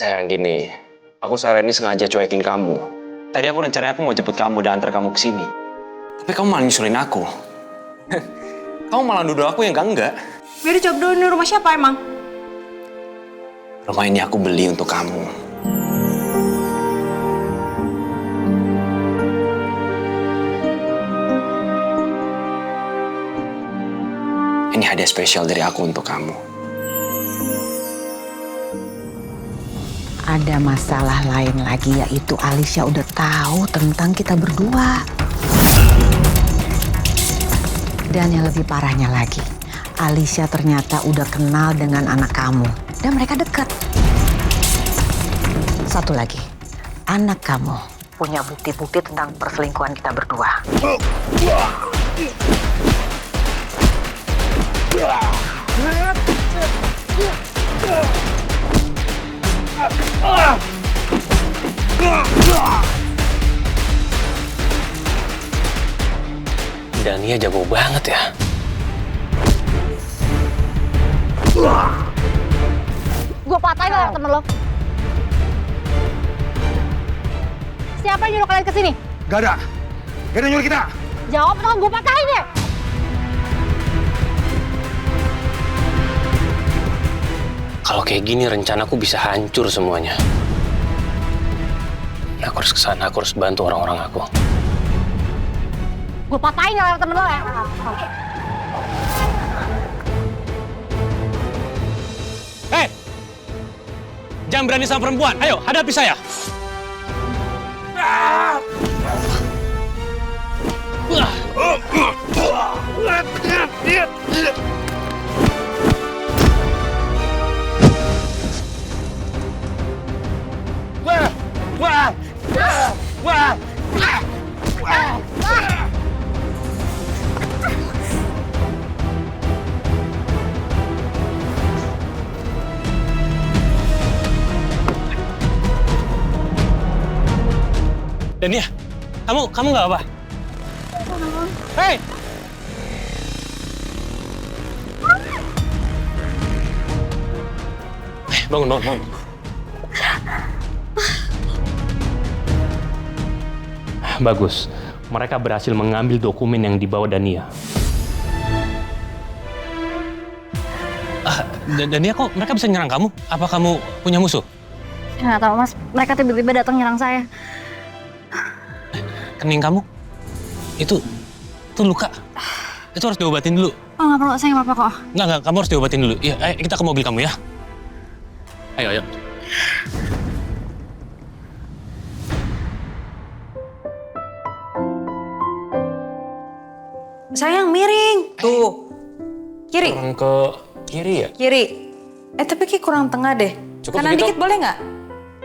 Sayang gini, aku sehari ini sengaja cuekin kamu. Tadi aku rencananya aku mau jemput kamu dan antar kamu ke sini. Tapi kamu malah nyusulin aku. Kamu malah nuduh aku yang enggak. Biar dijawab dulu, ini rumah siapa emang? Rumah ini aku beli untuk kamu. Ini hadiah spesial dari aku untuk kamu. Ada masalah lain lagi, yaitu Alicia udah tahu tentang kita berdua. Dan yang lebih parahnya lagi, Alicia ternyata udah kenal dengan anak kamu. Dan mereka dekat. Satu lagi, anak kamu punya bukti-bukti tentang perselingkuhan kita berdua. Dania jago banget ya. Gue patahin lah temen lo. Siapa yang nyuruh kalian kesini? Gak ada nyuruh kita. Jawab atau gue patahin ya? Kalau kayak gini rencanaku bisa hancur semuanya. Aku harus kesana, aku harus bantu orang-orang aku. Gue patahin lah temen lo ya. Hei! Jangan berani sama perempuan. Ayo, hadapi saya. Dania, kamu nggak apa? Hei! Bangun. Bagus. Mereka berhasil mengambil dokumen yang dibawa Dania. Dania, kok mereka bisa nyerang kamu? Apa kamu punya musuh? Nggak tahu mas, mereka tiba-tiba datang nyerang saya. Kening kamu? Itu luka. Itu harus diobatin dulu. Oh nggak perlu, saya nggak apa-apa kok. Nggak, kamu harus diobatin dulu. Iya, ayo kita ke mobil kamu ya. Ayo. Sayang, miring. Tuh. Kiri. Kurang ke kiri ya? Kiri. Tapi kayak kurang tengah deh. Cukup Kanan begitu? dikit boleh nggak?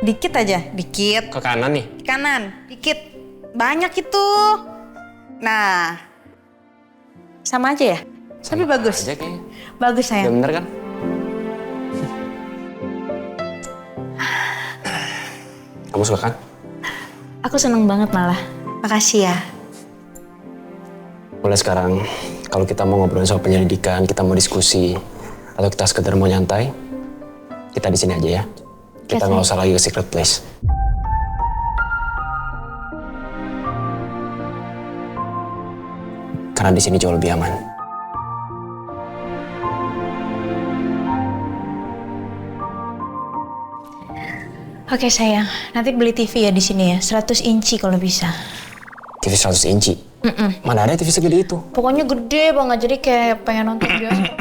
Dikit aja, dikit. Ke kanan nih. Kanan, dikit. Banyak itu. Nah. Sama aja ya? Tapi bagus. Aja kayaknya. Bagus Udah sayang. bener kan? Kamu suka kan? Aku seneng banget malah. Makasih ya. Mulai sekarang, kalau kita mau ngobrol soal penyelidikan, kita mau diskusi, atau kita sekedar mau nyantai, kita di sini aja ya. Kita nggak usah lagi ke secret place. Karena di sini jauh lebih aman. Oke sayang, nanti beli TV ya di sini ya, 100 inci kalau bisa. TV 100 inci? Mana ada TV segede itu? Pokoknya gede banget, jadi kayak pengen nonton bioskop.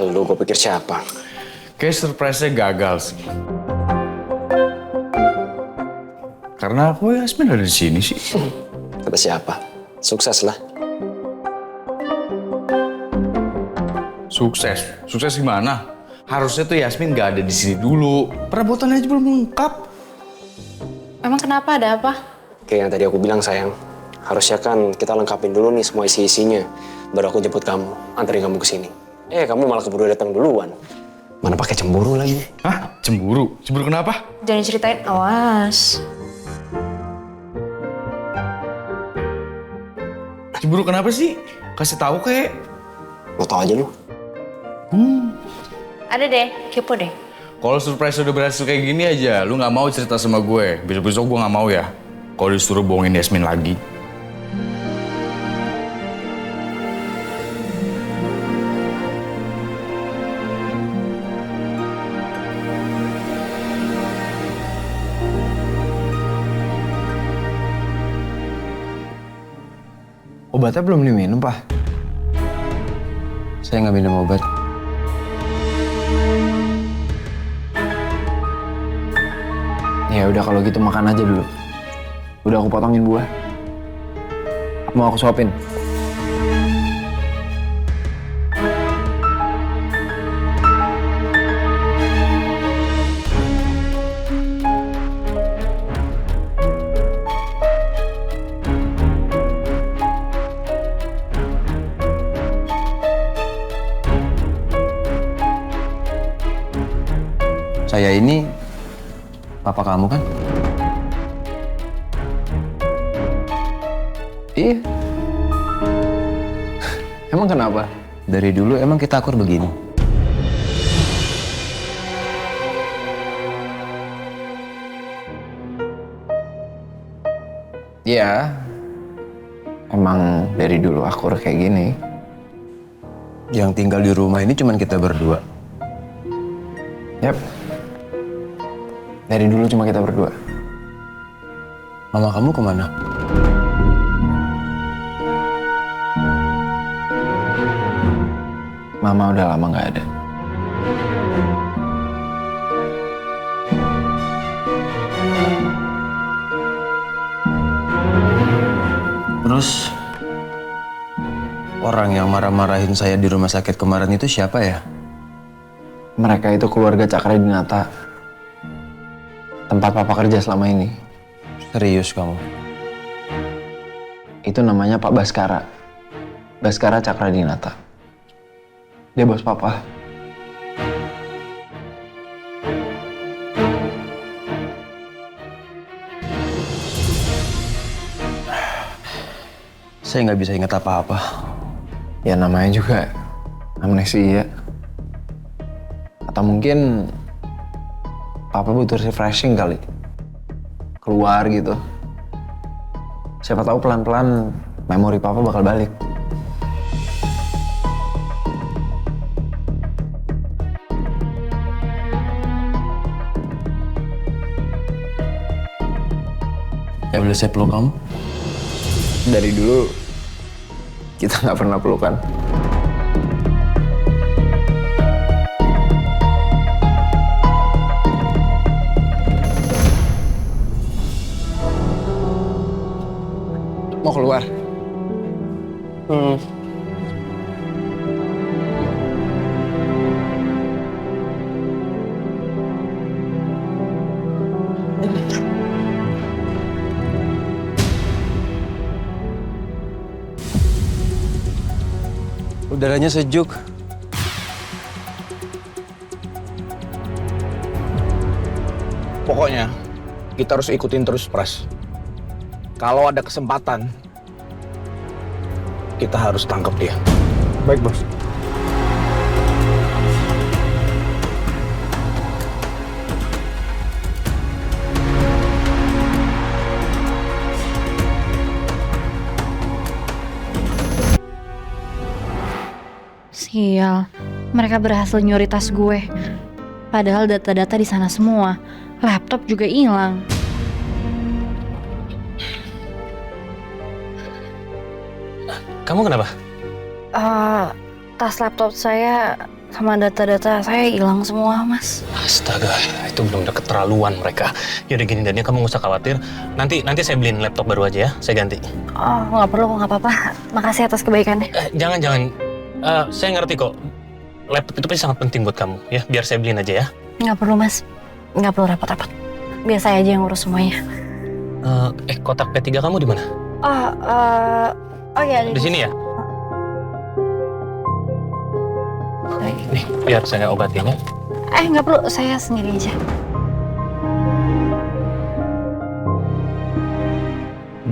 Lu gue pikir siapa? Kayak surprise-nya gagal sih. Karena aku Yasmin ada di sini sih. Kata siapa? Sukses lah. Sukses gimana? Harusnya tuh Yasmin gak ada di sini dulu. Perabotannya aja belum lengkap. Emang kenapa, ada apa? Kayak yang tadi aku bilang sayang. Harusnya kan kita lengkapin dulu nih semua isi-isinya. Baru aku jemput kamu, anterin kamu ke sini. Kamu malah keburu datang duluan. Mana pakai cemburu lagi? Hah? Cemburu? Cemburu kenapa? Jangan ceritain, awas. Cemburu kenapa sih? Kasih tahu kek. Lo tau aja lu. Ada deh, kepo deh. Kalau surprise udah berhasil kayak gini aja, lu nggak mau cerita sama gue. Besok-besok gue nggak mau ya. Kalau disuruh bohongin Yasmin lagi. Obatnya belum diminum, Pak. Saya nggak minum obat. Ya udah kalau gitu makan aja dulu. Udah aku potongin buah. Mau aku suapin? Saya ini papa kamu kan? Iya. Emang kenapa? Dari dulu emang kita akur begini. Iya. Emang dari dulu akur kayak gini. Yang tinggal di rumah ini cuman kita berdua. Yap. Dari dulu cuma kita berdua. Mama kamu kemana? Mama udah lama nggak ada. Terus orang yang marah-marahin saya di rumah sakit kemarin itu siapa ya? Mereka itu keluarga Cakradinata. Tempat papa kerja selama ini. Serius kamu? Itu namanya Pak Baskara. Baskara Cakradinata. Dia bos papa. Saya nggak bisa ingat apa-apa. Ya namanya juga amnesia. Atau mungkin papa butuh refreshing kali. Keluar gitu. Siapa tahu pelan-pelan memori papa bakal balik. Ya boleh saya peluk kamu? Dari dulu kita nggak pernah pelukan. Mau keluar? Udaranya sejuk. Pokoknya kita harus ikutin terus, Pras. Kalau ada kesempatan, kita harus tangkap dia. Baik, Bos. Sial, mereka berhasil nyuri tas gue. Padahal data-data di sana semua. Laptop juga hilang. Kamu kenapa? Tas laptop saya sama data-data saya hilang semua, Mas. Astaga, itu benar-benar keterlaluan mereka. Yaudah gini, Dania, kamu nggak usah khawatir. Nanti saya beliin laptop baru aja ya, saya ganti. Oh, nggak perlu, nggak apa-apa. Makasih atas kebaikannya. Jangan. Saya ngerti kok. Laptop itu pasti sangat penting buat kamu, ya. Biar saya beliin aja ya. Nggak perlu, Mas. Nggak perlu repot-repot. Biar saya aja yang urus semuanya. Kotak P3 kamu di mana? Oh iya. Di sini ya? Nih, biar saya obatin ya. Nggak perlu, saya sendiri aja.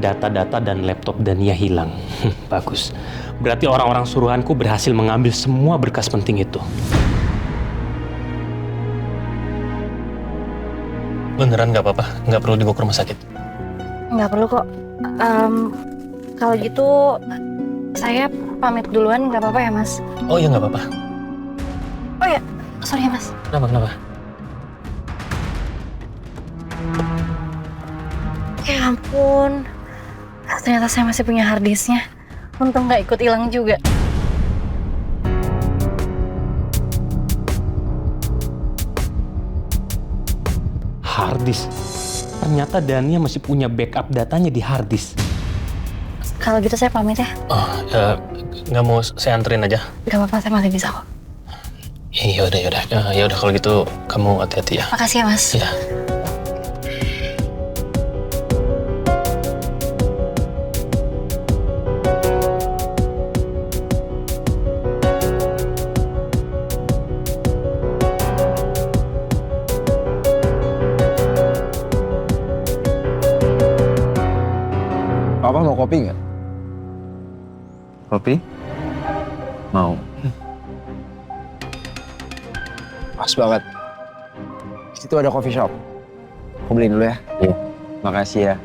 Data-data dan laptop Dania hilang. Bagus. Berarti orang-orang suruhanku berhasil mengambil semua berkas penting itu. Beneran nggak apa-apa? Nggak perlu dibawa ke rumah sakit? Nggak perlu kok. Kalau gitu saya pamit duluan, nggak apa-apa ya Mas? Oh iya nggak apa-apa. Oh ya, sorry ya Mas. Kenapa? Ya ampun, ternyata saya masih punya harddisknya. Untung nggak ikut hilang juga. Harddisk. Ternyata Dania masih punya backup datanya di harddisk. Kalau gitu saya pamit ya. Oh, nggak mau saya anterin aja? Gak apa-apa, saya masih bisa kok. Yaudah. Yaudah kalau gitu kamu hati-hati ya. Makasih ya Mas. Iya. Papa mau kopi nggak? Kopi? Mau. Pas banget. Di situ ada coffee shop. Aku beliin dulu ya. Iya. Makasih ya.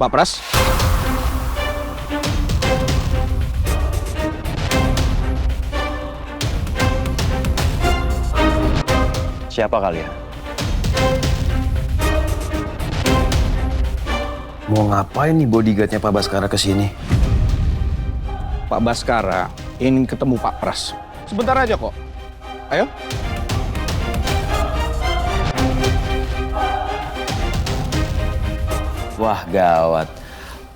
Pak Pras. Siapa kalian? Mau ngapain nih bodyguardnya Pak Baskara kesini? Pak Baskara ingin ketemu Pak Pras. Sebentar aja kok. Ayo. Wah gawat.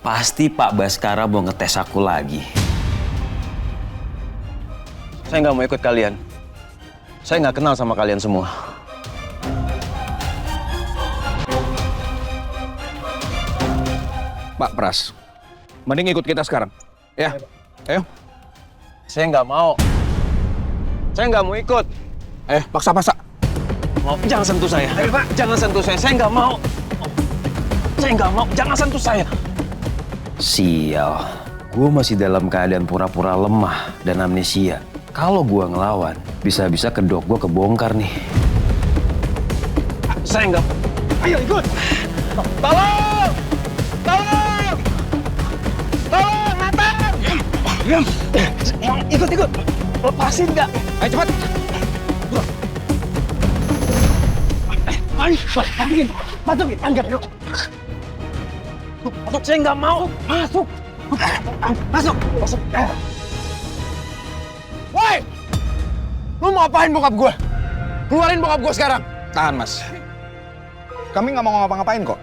Pasti Pak Baskara mau ngetes aku lagi. Saya nggak mau ikut kalian. Saya nggak kenal sama kalian semua. Pak Pras, mending ikut kita sekarang. Ya, ayo. Saya nggak mau. Saya nggak mau ikut. Paksa-paksa. Jangan sentuh saya. Ayo, Pak. Jangan sentuh saya. Saya nggak mau. Saya nggak mau. Jangan sentuh saya. Sial. Gue masih dalam keadaan pura-pura lemah dan amnesia. Kalau gue ngelawan, bisa-bisa kedok gue kebongkar nih. Saya nggak... Ayo ikut! Tolong! Tolong! Tolong, Nathan! Diam! Ikut! Lepasin nggak? Ayo cepat. Ayo, masukin, angkat yuk. Masuk, saya nggak mau. Masuk. Woi! Lu mau apain bokap gue? Keluarin bokap gue sekarang. Tahan, Mas. Kami nggak mau ngapa-ngapain kok.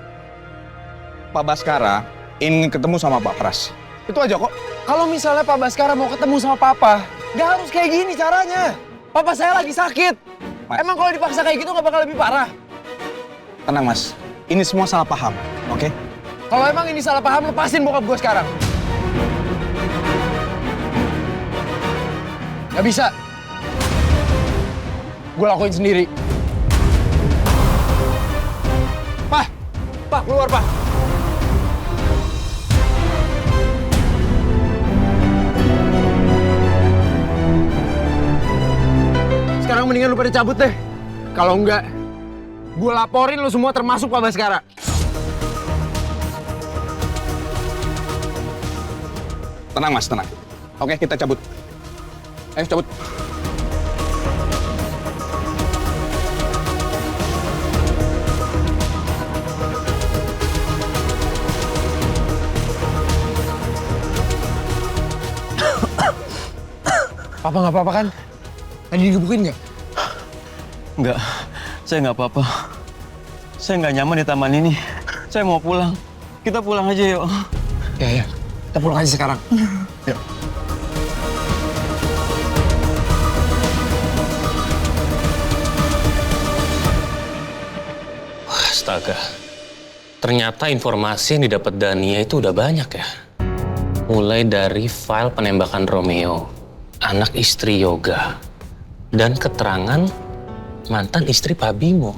Pak Baskara ingin ketemu sama Pak Pras. Itu aja kok. Kalau misalnya Pak Baskara mau ketemu sama Papa, nggak harus kayak gini caranya. Papa saya lagi sakit. Mas. Emang kalau dipaksa kayak gitu nggak bakal lebih parah? Tenang, Mas. Ini semua salah paham, oke? Kalau emang ini salah paham, lepasin bokap gue sekarang. Nggak bisa. Gue lakuin sendiri. Pak, keluar, Pak. Sekarang mendingan lu pada cabut deh. Kalau enggak, gue laporin lu semua termasuk Pak Baskara. Tenang, Mas, tenang. Oke, kita cabut. Ayo, cabut. Papa nggak apa-apa kan? Tadi digebukin nggak? Enggak, saya nggak apa-apa. Saya nggak nyaman di taman ini. Saya mau pulang. Kita pulang aja yuk. Ya, kita pulang aja sekarang. Yuk. Astaga, ternyata informasi yang didapat Dania itu udah banyak ya. Mulai dari file penembakan Romeo, anak istri Yoga dan keterangan mantan istri Pak Bimo.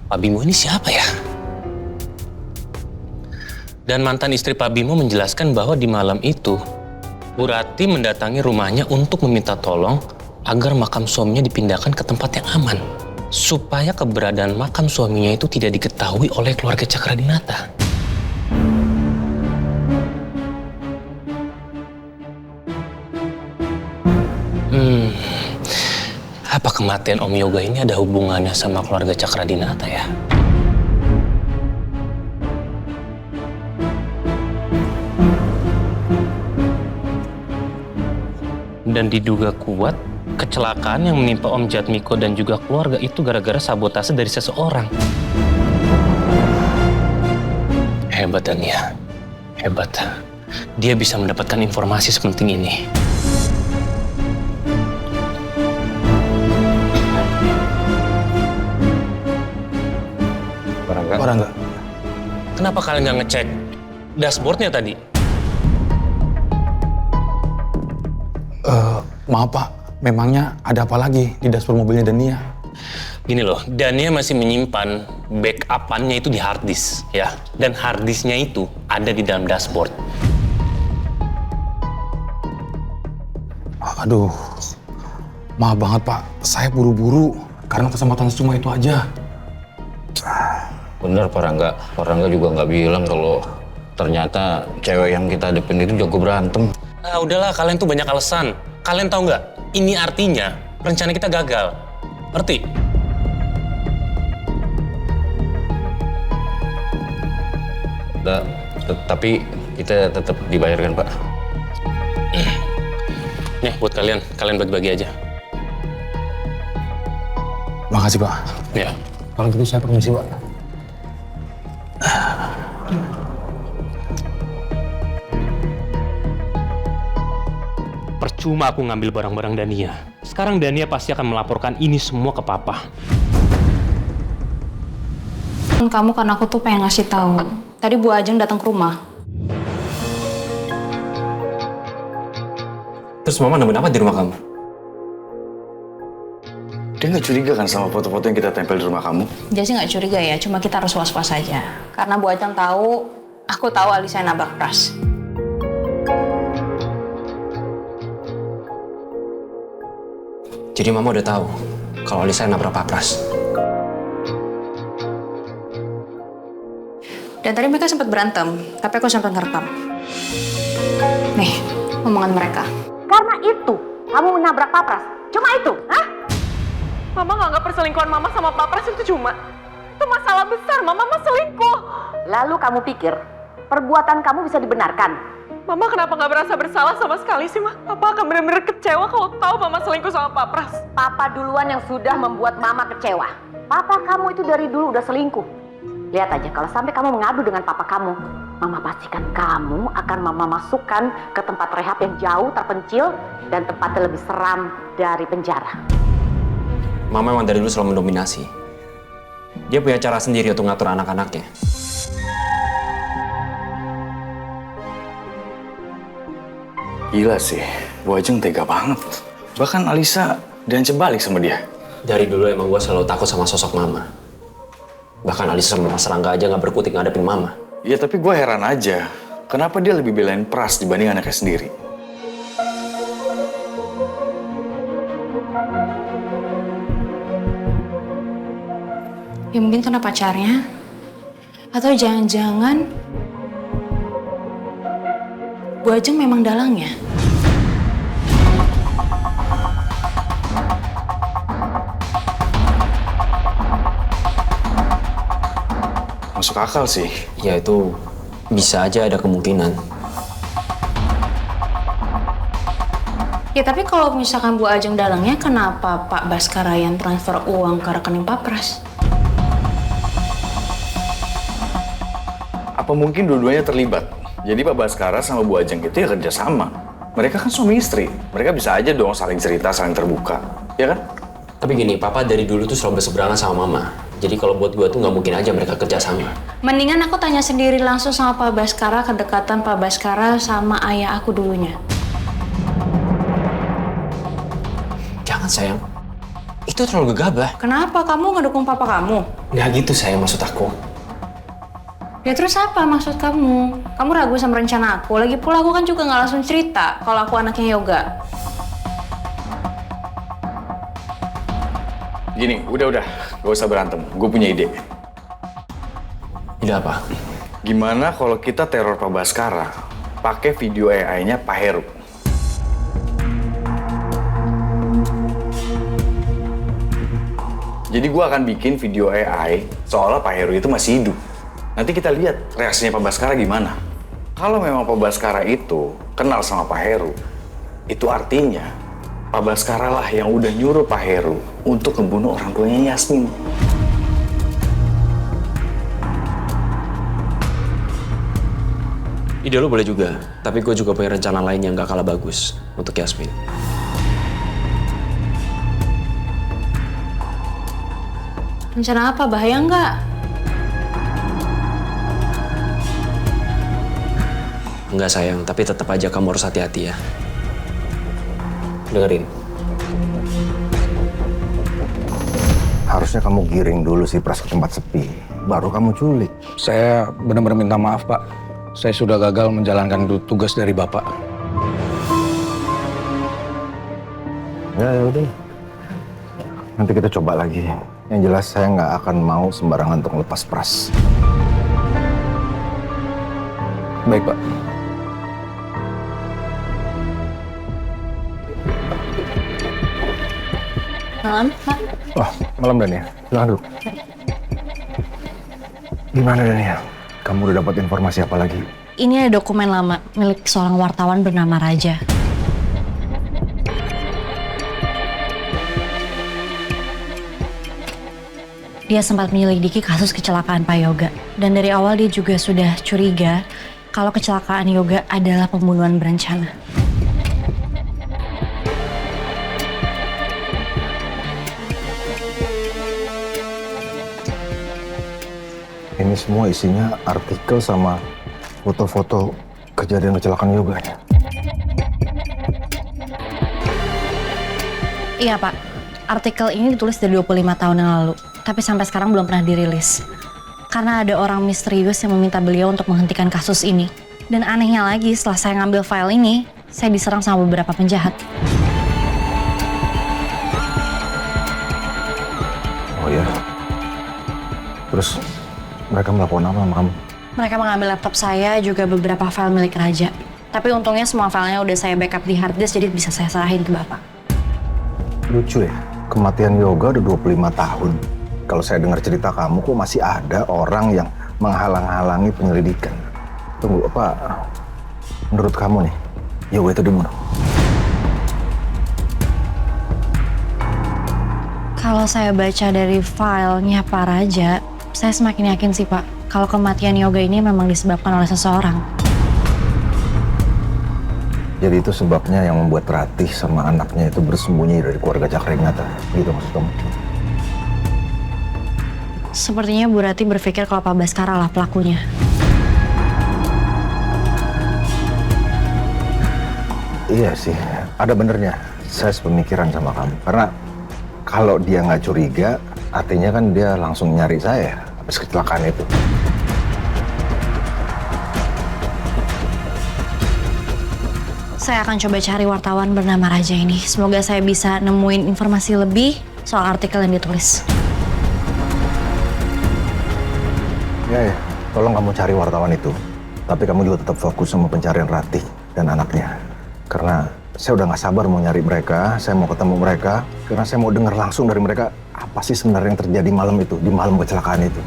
Pak Bimo ini siapa ya? Dan mantan istri Pak Bimo menjelaskan bahwa di malam itu Bu Rati mendatangi rumahnya untuk meminta tolong agar makam suaminya dipindahkan ke tempat yang aman, supaya keberadaan makam suaminya itu tidak diketahui oleh keluarga Cakradinata. Apa kematian Om Yoga ini ada hubungannya sama keluarga Cakradinata ya? Dan diduga kuat, kecelakaan yang menimpa Om Jatmiko dan juga keluarga itu gara-gara sabotase dari seseorang. Hebat Dania, hebat. Dia bisa mendapatkan informasi sepenting ini. Rangga. Kenapa kalian nggak ngecek dashboardnya tadi? Maaf Pak, memangnya ada apa lagi di dashboard mobilnya Dania? Gini loh, Dania masih menyimpan backup-annya itu di hard disk, ya. Dan hard disknya itu ada di dalam dashboard. Aduh, maaf banget Pak, saya buru-buru karena kesempatan cuma itu aja. Bener Pak Rangga juga nggak bilang kalau ternyata cewek yang kita hadapin itu jago berantem. Nah udahlah, kalian tuh banyak alasan. Kalian tahu nggak? Ini artinya rencana kita gagal. Ngerti? Tapi kita tetap dibayarkan Pak. Nih buat kalian bagi-bagi aja. Makasih Pak. Ya. Kalau gitu saya permisi Pak. Percuma aku ngambil barang-barang Dania. Sekarang Dania pasti akan melaporkan ini semua ke Papa. Kamu karena aku tuh pengen ngasih tahu. Tadi Bu Ajeng datang ke rumah. Terus Mama nemuin apa di rumah kamu? Dia nggak curiga kan sama foto-foto yang kita tempel di rumah kamu? Dia sih nggak curiga ya, cuma kita harus was-was aja. Karena Bu Ajeng tahu, aku tahu Alisa yang nabrak Pras. Jadi Mama udah tahu kalau Alisa yang nabrak Pak Pras. Dan tadi mereka sempat berantem, tapi aku sempat ngerekam. Nih, omongan mereka. Karena itu, kamu menabrak Pak Pras. Cuma itu, hah? Mama nganggap perselingkuhan Mama sama Pak Pras itu masalah besar. Mama selingkuh. Lalu kamu pikir, perbuatan kamu bisa dibenarkan? Mama kenapa nggak merasa bersalah sama sekali sih, Ma? Papa akan benar-benar kecewa kalau tahu Mama selingkuh sama Pak Pras. Papa duluan yang sudah membuat Mama kecewa. Papa kamu itu dari dulu udah selingkuh. Lihat aja, kalau sampai kamu mengadu dengan papa kamu, Mama pastikan kamu akan Mama masukkan ke tempat rehab yang jauh terpencil dan tempatnya lebih seram dari penjara. Mama emang dari dulu selalu mendominasi. Dia punya cara sendiri untuk ngatur anak-anaknya. Gila sih, Bu Ajeng tega banget. Bahkan Alisa diancam balik sama dia. Dari dulu emang gue selalu takut sama sosok Mama. Bahkan Alisa sama Mas Rangga aja gak berkutik ngadepin Mama. Iya, tapi gue heran aja. Kenapa dia lebih belain Pras dibanding anaknya sendiri? Ya mungkin karena pacarnya. Atau jangan-jangan Bu Ajeng memang dalangnya. Masuk akal sih. Ya itu bisa aja ada kemungkinan. Ya tapi kalau misalkan Bu Ajeng dalangnya, kenapa Pak Baskara yang transfer uang ke rekening Pak Pras? Apa mungkin dua-duanya terlibat? Jadi Pak Baskara sama Bu Ajeng itu ya kerjasama. Mereka kan suami istri. Mereka bisa aja dong saling cerita, saling terbuka. Ya kan? Tapi gini, Papa dari dulu tuh selalu berseberangan sama Mama. Jadi kalau buat gue tuh nggak mungkin aja mereka kerjasama. Mendingan aku tanya sendiri langsung sama Pak Baskara, kedekatan Pak Baskara sama ayah aku dulunya. banget sayang. Itu terlalu gegabah. Kenapa kamu ngedukung papa kamu? Nggak gitu sayang maksud aku. Ya terus apa maksud kamu? Kamu ragu sama rencana aku? Lagi pula aku kan juga nggak langsung cerita kalau aku anaknya Yoga. Gini, udah, gak usah berantem. Gue punya ide. Ide apa? Gimana kalau kita teror Pak Baskara pakai video AI-nya Pak Heru? Jadi gue akan bikin video AI seolah Pak Heru itu masih hidup. Nanti kita lihat reaksinya Pak Baskara gimana. Kalau memang Pak Baskara itu kenal sama Pak Heru, itu artinya Pak Baskara lah yang udah nyuruh Pak Heru untuk membunuh orang tuanya Yasmin. Ide lo boleh juga, tapi gue juga punya rencana lain yang gak kalah bagus untuk Yasmin. Rencana apa? Bahaya nggak? Enggak sayang, tapi tetap aja kamu harus hati-hati ya. Dengerin. Harusnya kamu giring dulu si Pras ke tempat sepi, baru kamu culik. Saya benar-benar minta maaf, Pak. Saya sudah gagal menjalankan tugas dari Bapak. Ya udah. Nanti kita coba lagi. Yang jelas saya nggak akan mau sembarangan untuk lepas Pras. Baik, Pak. Malam, Pak. Wah, malam Dania. Silahkan duduk. Gimana Dania? Kamu udah dapat informasi apa lagi? Ini ada dokumen lama milik seorang wartawan bernama Raja. Dia sempat menyelidiki kasus kecelakaan Pak Yoga. Dan dari awal dia juga sudah curiga kalau kecelakaan Yoga adalah pembunuhan berencana. Ini semua isinya artikel sama foto-foto kejadian kecelakaan Yoga ya? Iya Pak, artikel ini ditulis dari 25 tahun yang lalu. Tapi sampai sekarang belum pernah dirilis. Karena ada orang misterius yang meminta beliau untuk menghentikan kasus ini. Dan anehnya lagi, setelah saya ngambil file ini, saya diserang sama beberapa penjahat. Oh ya? Terus mereka melakukan apa sama kamu? Mereka mengambil laptop saya, juga beberapa file milik Raja. Tapi untungnya semua filenya udah saya backup di hard disk, jadi bisa saya serahin ke Bapak. Lucu ya, kematian Yoga udah 25 tahun. Kalau saya dengar cerita kamu, kok masih ada orang yang menghalang-halangi penyelidikan. Tunggu, Pak. Menurut kamu nih, Yoga itu dibunuh? Kalau saya baca dari filenya Pak Raja, saya semakin yakin sih Pak, kalau kematian Yoga ini memang disebabkan oleh seseorang. Jadi itu sebabnya yang membuat Ratih sama anaknya itu bersembunyi dari keluarga Cakrenata. Gitu maksud kamu? Sepertinya Bu Rati berpikir kalau Pak Baskara lah pelakunya. Iya sih, ada benernya. Saya sepemikiran sama kamu. Karena kalau dia nggak curiga, artinya kan dia langsung nyari saya habis kecelakaan itu. Saya akan coba cari wartawan bernama Raja ini. Semoga saya bisa nemuin informasi lebih soal artikel yang ditulis. Ya, tolong kamu cari wartawan itu. Tapi kamu juga tetap fokus sama pencarian Ratih dan anaknya. Karena saya udah nggak sabar mau nyari mereka, saya mau ketemu mereka. Karena saya mau dengar langsung dari mereka apa sih sebenarnya yang terjadi malam itu, di malam kecelakaan itu.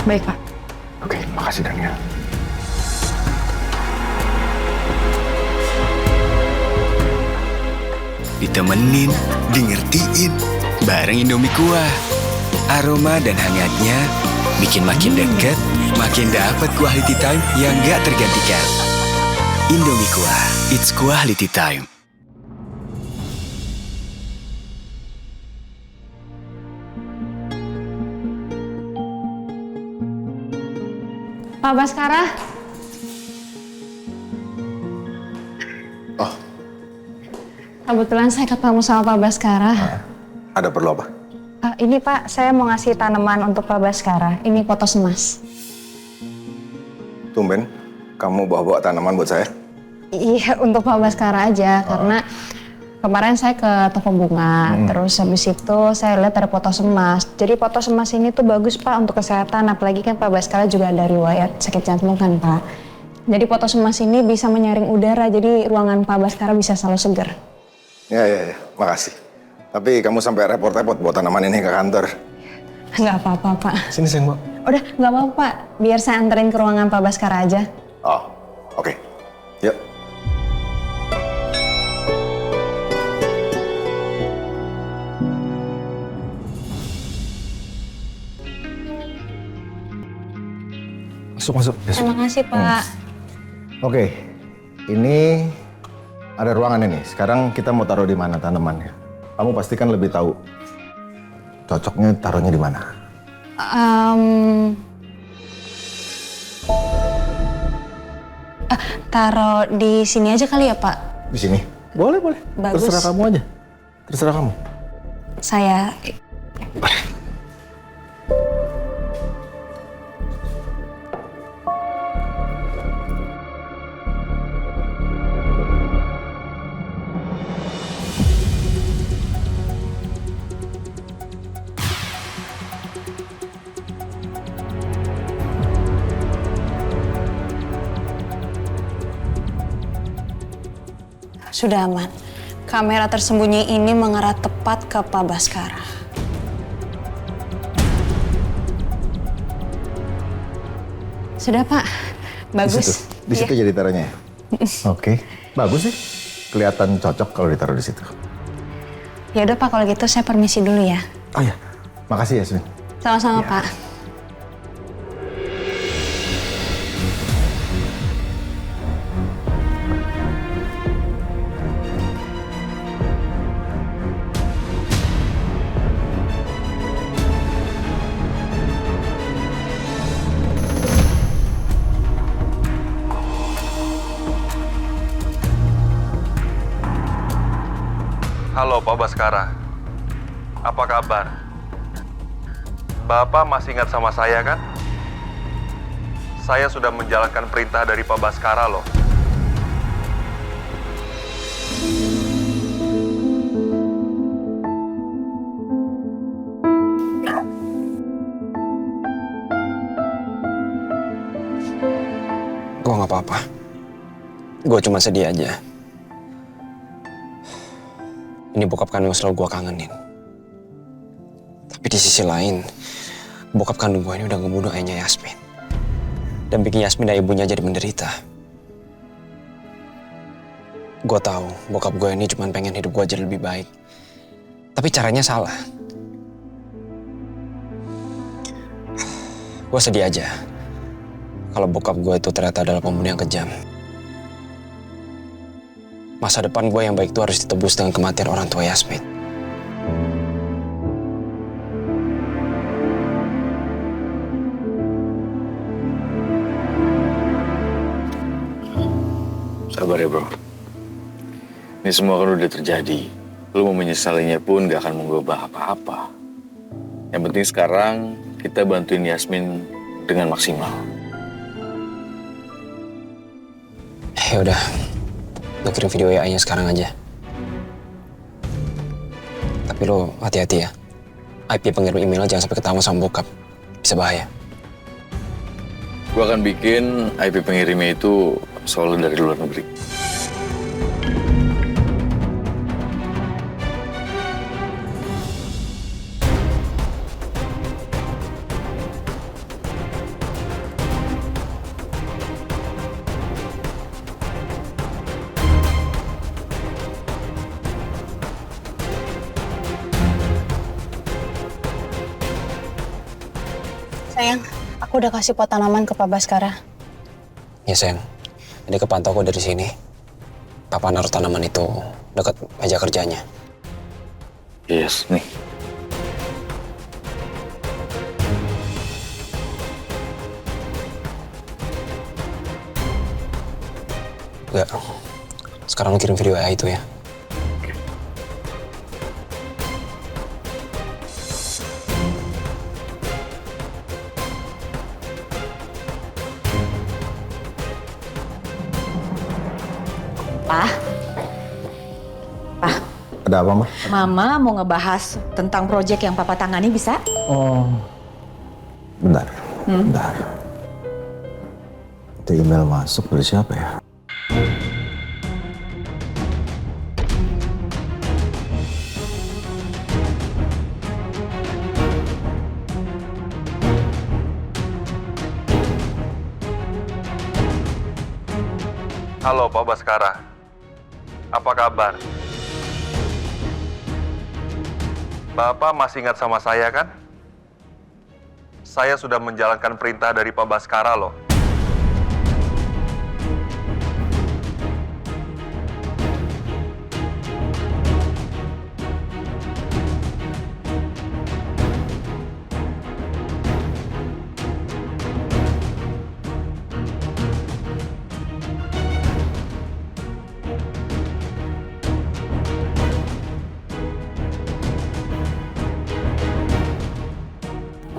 Baik, Pak. Oke, makasih Daniel. Ditemenin, dingertiin, bareng Indomie Kuah. Aroma dan hangatnya bikin makin deket, makin dapat quality time yang gak tergantikan. Indomie Kuah, it's quality time. Pak Baskara. Kebetulan saya ketemu sama Pak Baskara. Ada perlu apa? Ini Pak, saya mau ngasih tanaman untuk Pak Baskara. Ini potos emas. Tumben, kamu bawa-bawa tanaman buat saya? Iya, untuk Pak Baskara aja. Karena kemarin saya ke toko bunga, terus habis itu saya lihat ada potos emas. Jadi potos emas ini tuh bagus Pak untuk kesehatan, apalagi kan Pak Baskara juga ada riwayat sakit jantung kan Pak. Jadi potos emas ini bisa menyaring udara, jadi ruangan Pak Baskara bisa selalu segar. Ya, makasih. Tapi kamu sampai repot-repot bawa tanaman ini ke kantor. Nggak apa-apa Pak. Sini sayang, Mbak. Udah, nggak apa-apa Pak. Biar saya anterin ke ruangan Pak Baskara aja. Oh, oke. Yuk. Masuk. Terima kasih Pak. Oke, ini ada ruangan ini. Sekarang kita mau taruh di mana tanamannya? Kamu pasti kan lebih tahu cocoknya taruhnya di mana. Taruh di sini aja kali ya Pak. Di sini? Boleh. Bagus. Terserah kamu aja. Terserah kamu. Saya... Sudah aman. Kamera tersembunyi ini mengarah tepat ke Pak Baskara. Sudah Pak, bagus. Di situ jadi taruhnya ya? Oke, bagus sih. Kelihatan cocok kalau ditaruh di situ. Ya udah Pak, kalau gitu saya permisi dulu ya. Oh ya, makasih Yasmin. Sama-sama Ya. Pak. Halo Pak Baskara, apa kabar? Bapak masih ingat sama saya kan? Saya sudah menjalankan perintah dari Pak Baskara loh. Gue gak apa-apa. Gue cuma sedih aja. Ini bokap kandung selalu gue kangenin. Tapi di sisi lain, bokap kandung gue ini udah ngebunuh ayahnya Yasmin. Dan bikin Yasmin dan ibunya jadi menderita. Gue tahu bokap gue ini cuma pengen hidup gue jadi lebih baik. Tapi caranya salah. Gue sedih aja kalau bokap gue itu ternyata adalah pembunuh yang kejam. Masa depan gue yang baik itu harus ditebus dengan kematian orang tua Yasmin. Sabar ya bro. Ini semua kan udah terjadi. Lu mau menyesalinya pun gak akan mengubah apa-apa. Yang penting sekarang kita bantuin Yasmin dengan maksimal. Ya udah. Lo kirim video AI-nya sekarang aja. Tapi lo hati-hati ya. IP pengirim email jangan sampai ketahuan sama bokap. Bisa bahaya. Gue akan bikin IP pengirimnya itu selalu dari luar negeri. Sayang, aku udah kasih pot tanaman ke Pak Baskara. Ya sayang. Jadi kepantau kok dari sini. Papa naruh tanaman itu dekat meja kerjanya. Yes, nih. Enggak. Sekarang lo kirim video AI itu ya. Pak. Ada apa, Ma? Mama mau ngebahas tentang proyek yang Papa tangani, bisa? Oh. Bentar. Bentar. Itu email masuk dari siapa ya? Halo Pak Baskara, apa kabar? Bapak masih ingat sama saya kan? Saya sudah menjalankan perintah dari Pak Baskara loh.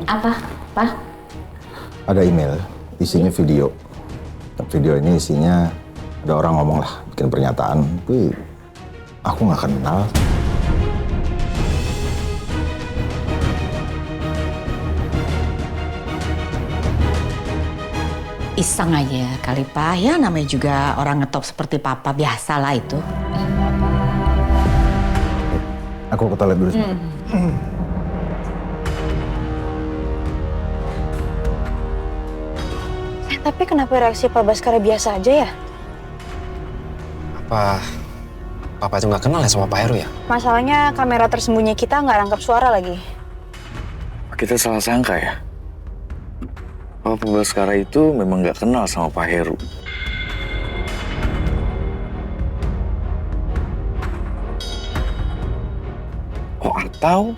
Apa, Pak? Ada email, isinya video. Video ini isinya ada orang ngomong lah, bikin pernyataan. Tapi aku nggak kenal. Iseng aja kali, Pak. Ya namanya juga orang ngetop seperti Papa, biasalah itu. Aku ke toilet dulu. Tapi kenapa reaksi Pak Baskara biasa aja ya? Apa Papa itu nggak kenal ya sama Pak Heru ya? Masalahnya kamera tersembunyi kita nggak rangkap suara lagi. Kita salah sangka ya. Pak Baskara itu memang nggak kenal sama Pak Heru. Oh, atau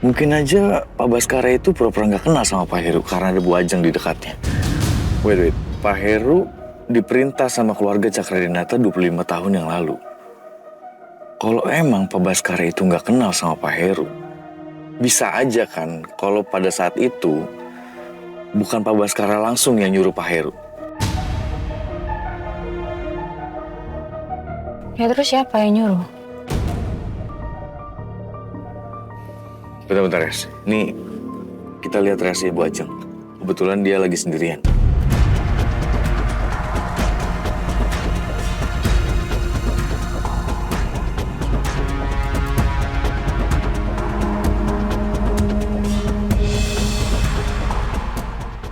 mungkin aja Pak Baskara itu pura-pura nggak kenal sama Pak Heru karena ada Bu Ajeng di dekatnya. Wait. Pak Heru diperintah sama keluarga Cakradinata 25 tahun yang lalu. Kalau emang Pak Baskara itu nggak kenal sama Pak Heru, bisa aja kan kalau pada saat itu bukan Pak Baskara langsung yang nyuruh Pak Heru. Ya terus siapa yang nyuruh? Bentar, Res. Ini kita lihat reaksi Bu Ajeng. Kebetulan dia lagi sendirian.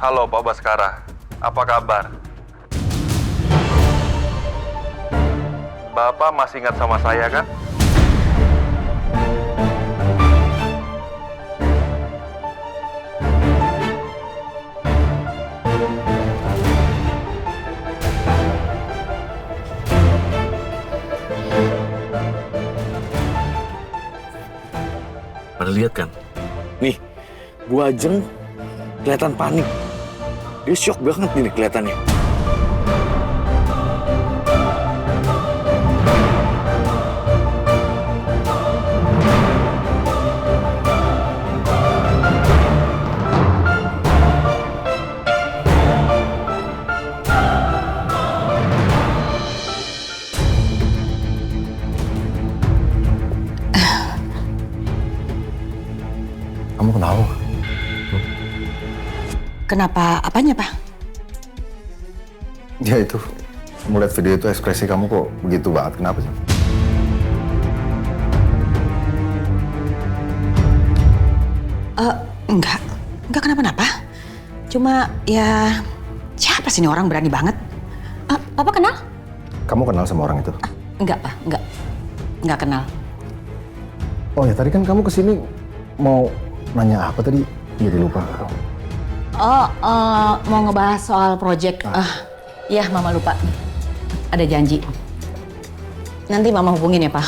Halo Pak Baskara, apa kabar? Bapak masih ingat sama saya kan? Pada lihat kan? Nih, Bu Ajeng kelihatan panik. Dia shock banget ini kelihatannya. Kamu kenapa? Kenapa? Apanya, Pak? Ya itu, melihat video itu ekspresi kamu kok begitu banget. Kenapa sih? Enggak kenapa-napa. Cuma ya siapa sih ini orang berani banget? Papa kenal? Kamu kenal sama orang itu? Enggak, Pak. Enggak kenal. Oh ya, tadi kan kamu kesini mau nanya apa tadi? Jadi lupa. Mau ngebahas soal proyek. Iya, Mama lupa. Ada janji. Nanti Mama hubungin ya, Pak.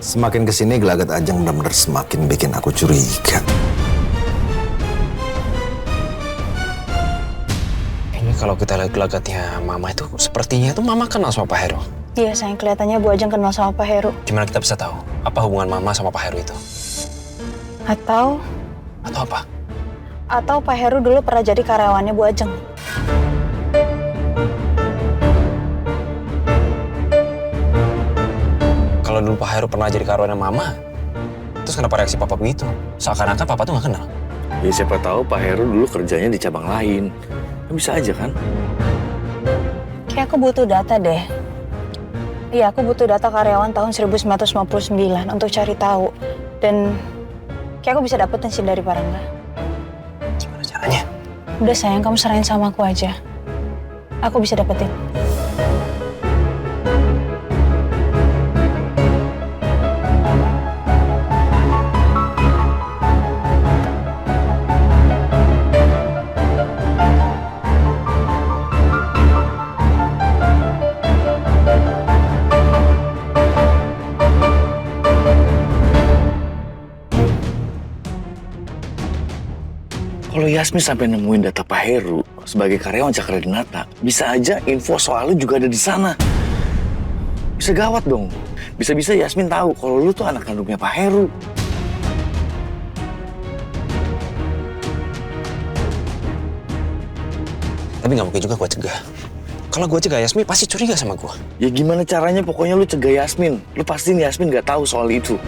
Semakin kesini gelagat Ajeng benar-benar semakin bikin aku curiga. Ini kalau kita lihat gelagatnya Mama itu sepertinya itu Mama kenal sama Pak Heru. Iya sayang, kelihatannya Bu Ajeng kenal sama Pak Heru. Gimana kita bisa tahu apa hubungan Mama sama Pak Heru itu? Atau apa? Atau Pak Heru dulu pernah jadi karyawannya Bu Ajeng. dulu Pak Heru pernah jadi karyawan Mama. Terus kenapa reaksi Papa begitu? Seakan-akan Papa tuh nggak kenal. Ya siapa tahu Pak Heru dulu kerjanya di cabang lain. Bisa aja kan? Kayak aku butuh data deh. Iya, aku butuh data karyawan tahun 1959 untuk cari tahu. Dan kayak aku bisa dapetin sih dari Pak Rangga. Gimana caranya? Udah sayang, kamu serahin sama aku aja. Aku bisa dapetin. Kalau Yasmin sampai nemuin data Pak Heru sebagai karyawan Cakradinata, bisa aja info soal lu juga ada di sana. Bisa gawat dong. Bisa-bisa Yasmin tahu kalau lu tuh anak kandungnya Pak Heru. Tapi nggak mungkin juga gue cegah. Kalau gue cegah Yasmin pasti curiga sama gue. Ya gimana caranya, pokoknya lu cegah Yasmin. Lu pastiin Yasmin nggak tahu soal itu.